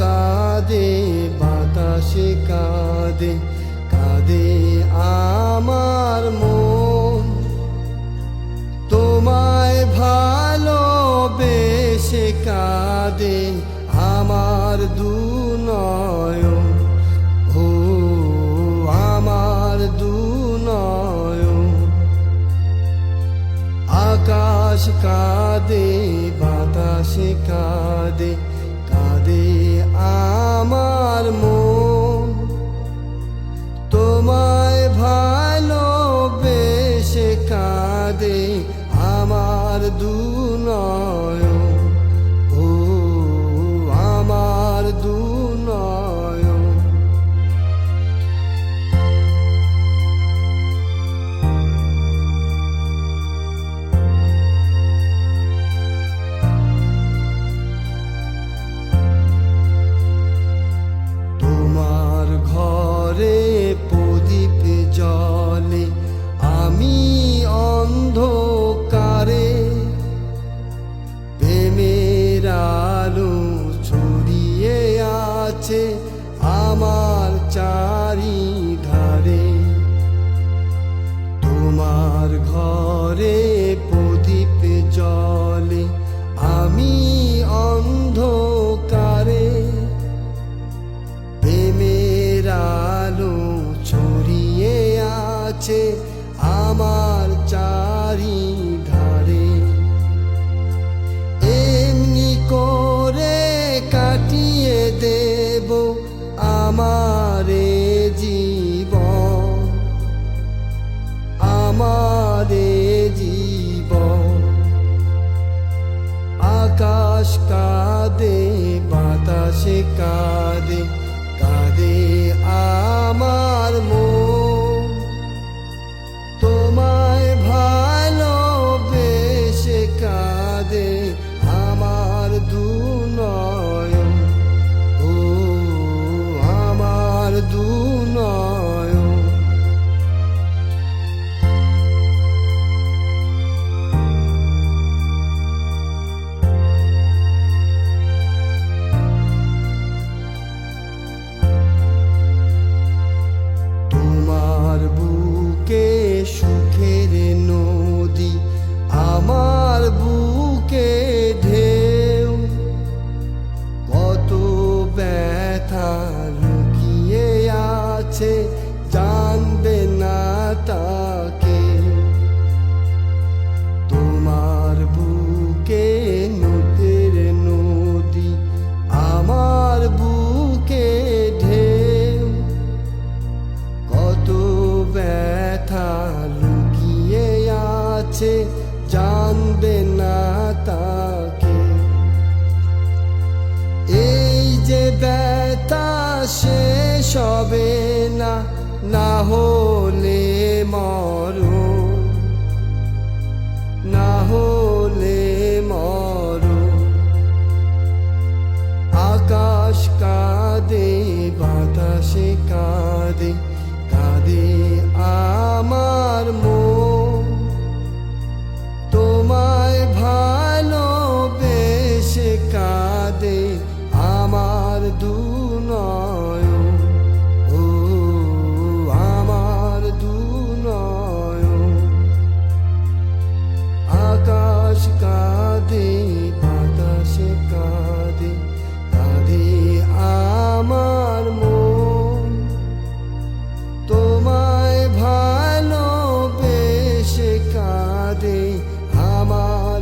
কাঁদে বাতাসে কাঁদে কাঁদে আমার মন তোমায় ভালোবেসে কাঁদে আমার দুনয়ন ও আমার দুনয়ন আকাশ কাঁদে বাতাসে কাঁদে কাঁদে আমার মন তোমায় ভালোবেসে কাঁদে আমার দুনয়ন ও আমার দুনয়ন তোমার ঘরে প্রদীপ জ্বলে আমি অন্ধকারে প্রেমের আলো ছড়িয়ে আছে আমার চারিধারে তোমার ঘরে প্রদীপ জ্বলে আমি অন্ধকারে প্রেমের আলো ছড়িয়ে আছে আমার চারিধারে এমনি করে কাটিয়ে দেব আমারে জীবন আমারে জীবন আকাশ কাঁদে বাতাসে কাঁদে কাঁদে আমার মন তোমায় ভালোবেসে কাঁদে আমার দুনয়ন ও আমার দুনয়ন তোমার বুকে সুখের নদী আমার বুকে ঢেউ কত ব্যথা লুকিয়ে আছে জানবে না তাকে তোমার বুকে নদীর নদী আমার বুকে ঢেউ কত ব্যথা লুকিয়ে আছে জানবে না তাকে এই যে ব্যথা শেষ হবে না না হলে মরণ না হলে মরণ আকাশ কাঁদে বাতাসে কাঁদে কাঁদে আমার মন তোমায় ভালোবেসে কাঁদে আমার দুনয়ন ও আমার দুনয়ন আকাশ কাঁদে বাতাসে কাঁদে কাঁদে আমার মন তোমায় ভালোবেসে কাঁদে আমার